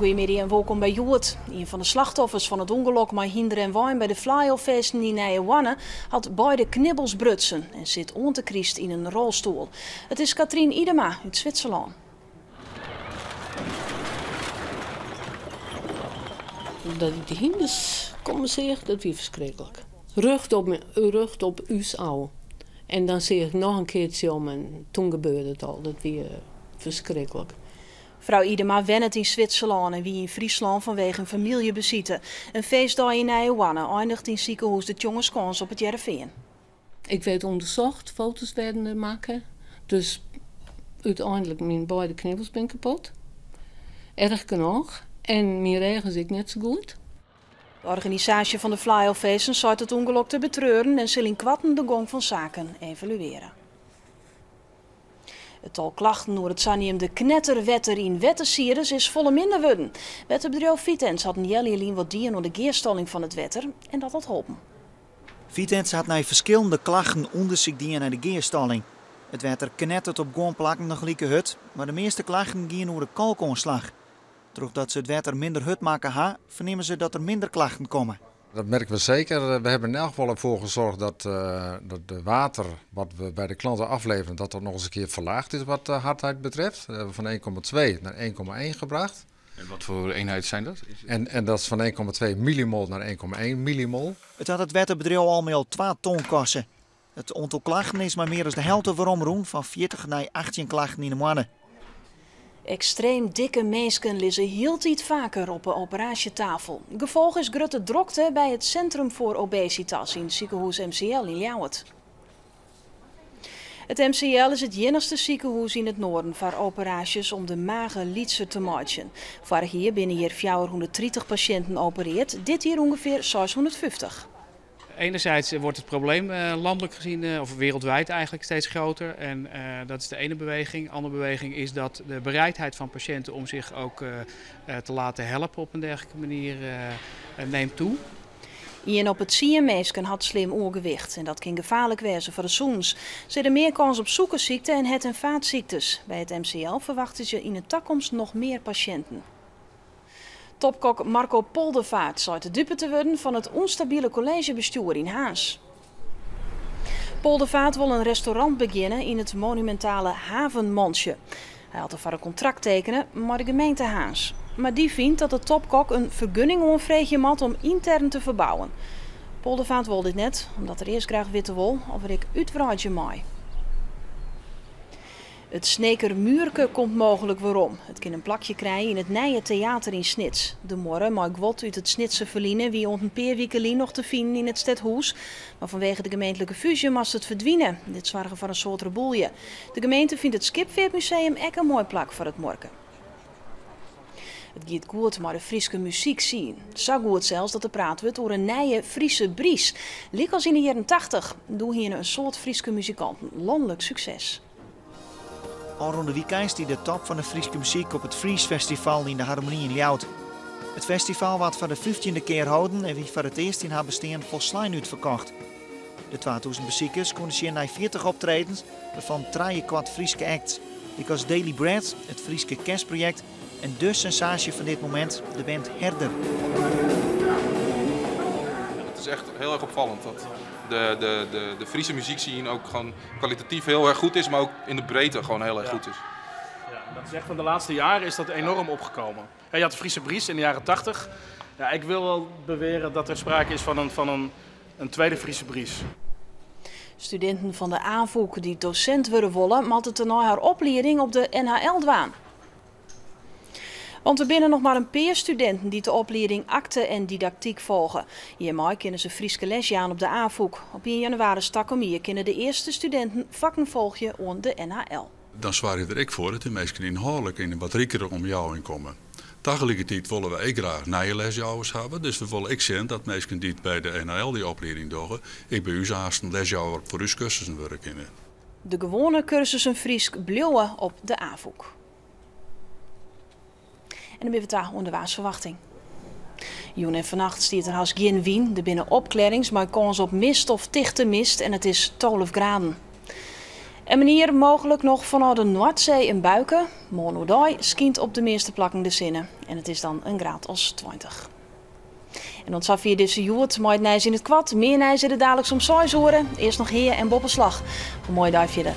Goedemiddag en welkom bij Joert. Een van de slachtoffers van het ongeluk met Hinder en Wijn bij de Fly-Off-feesten in Nijwanne had beide knibbels brutsen en zit ontekriest in een rolstoel. Het is Katrien Idema uit Zwitserland. Dat ik de hinders komen zeggen, dat was verschrikkelijk. Rucht op us ouw. En dan zie ik nog een keertje om en toen gebeurde het al. Dat was verschrikkelijk. Vrouw Idema wennet in Zwitserland en wie in Friesland vanwege een familiebezite. Een feestdag in Nijwanne eindigt in ziekenhuis de jongenskans op het Jereveen. Ik werd onderzocht, foto's werden maken. Dus uiteindelijk mijn beide knibbels ben kapot. Erg genoeg. En mijn regen zit net zo goed. De organisatie van de Fly-Off-feesten zou het ongeluk te betreuren en zal in kwatten de gang van zaken evalueren. Het tal klachten door het sanium de knetterwetter in Wettensierens is volle minder worden. Wetterbedrijf Vitens had een jelly wat dieren door de geerstalling van het wetter en dat had geholpen. Vitens had naar verschillende klachten onderzoek die naar de geerstalling. Het wetter knettert op goonplakken nog gelijke hut, maar de meeste klachten gingen door de kalkonslag. Doordat ze het wetter minder hut maken, vernemen ze dat er minder klachten komen. Dat merken we zeker. We hebben in elk geval ervoor gezorgd dat de water wat we bij de klanten afleveren, dat er nog eens een keer verlaagd is wat de hardheid betreft. Dat hebben we van 1,2 naar 1,1 gebracht. En wat voor eenheid zijn dat? En dat is van 1,2 millimol naar 1,1 millimol. Het had het wetterbedrijf al 2 ton kosten. Het aantal klachten is maar meer dan de helft veromroen, van 40 naar 18 klachten in de maanden. Extreem dikke mensen liggen heel tijd vaker op een operatietafel. Gevolg is grote drukte bij het Centrum voor Obesitas in het ziekenhuis MCL in Ljouwert. Het MCL is het enigste ziekenhuis in het noorden voor operaties om de magen lietser te maken. Vorig jaar binnen hier 430 patiënten opereerd, dit hier ongeveer 650. Enerzijds wordt het probleem landelijk gezien, of wereldwijd eigenlijk, steeds groter. En dat is de ene beweging. De andere beweging is dat de bereidheid van patiënten om zich ook te laten helpen op een dergelijke manier neemt toe. Ian op het CMS had slim oorgewicht en dat kan gevaarlijk wezen voor de zoens. Ze hebben meer kans op suikerziekte en het- en vaatziektes. Bij het MCL verwachten ze in de toekomst nog meer patiënten. Topkok Marco Poldervaart zou de dupe te worden van het onstabiele collegebestuur in Haas. Poldervaart wil een restaurant beginnen in het monumentale Havenmansje. Hij had ervoor een contract tekenen, maar de gemeente Haas. Maar die vindt dat de topkok een vergunning onvreegje had om intern te verbouwen. Poldervaart wil dit net, omdat er eerst graag witte wil of ik uitwraadje maai. Het Snekermuurke komt mogelijk waarom. Het kan een plakje krijgen in het Nije Theater in Snits. De morgen mag wat uit het Snitse verliezen wie ont een paar weken nog te vinden in het stadhuis. Maar vanwege de gemeentelijke fusie moest het verdwijnen. Dit zorgen voor een soort reboelje. De gemeente vindt het Skipveermuseum echt een mooi plak voor het morgen. Het gaat goed maar de Friese muziek zien. Zo goed zelfs dat er praat wordt over een nieuwe Friese bries. Lik als in de jaren 80. Doe hier een soort Friese muzikanten. Landelijk succes. Al rond de weekend die de top van de Friese muziek op het Fries Festival in de Harmonie in Ljouwert. Het festival wordt voor de 15e keer houden en wie voor het eerst in haar bestaan volslijn uitverkocht. De 2000 bezoekers konden zien naar 40 optredens, waarvan 3 Friese acts. Die als Daily Bread, het Friese kerstproject en de sensatie van dit moment, de band Herder. Het is echt heel erg opvallend dat de Friese muziekscene ook gewoon kwalitatief heel erg goed is, maar ook in de breedte gewoon heel erg goed is. Ja, dat is echt van de laatste jaren is dat enorm opgekomen. Ja, je had de Friese bries in de jaren 80. Ja, ik wil wel beweren dat er sprake is van een tweede Friese bries. Studenten van de AVOEK die docent willen willen, moeten ten haar opleiding op de NHL-dwaan. Want er binnen nog maar een paar studenten die de opleiding acte en didactiek volgen. Hiermee kunnen ze Frieske lesje aan op de AVOEK. Op 1 januari stakom hier kunnen de eerste studenten vakken volgen aan de NHL. Dan zwaar je er ik voor dat de mensen inhoudelijk in een wat riekere om jou in komen. Tegelijkertijd willen we ook graag nieuwe lesjouwers hebben. Dus we willen ik zien dat mensen die bij de NHL die opleiding doen, ik bij u haast een lesjouwer voor uw cursussen werken. De gewone cursussen Fries blijven op de AVOEK. En dan ben we daar onder waarsverwachting. Joen en vannacht stiert er haast geen wien. Er binnen opklarings, maar kans op mist of dichte mist en het is 12 graden. Een manier mogelijk nog vanuit de Noordzee in Buiken. Monodai skient op de meeste plakken de zinnen. En het is dan een graad als 20. En dan via deze joert mooi het nijs in het kwad. Meer nijs in de dadelijk om 6 uur. Eerst nog heer en boppenslag. Een mooie dag verder.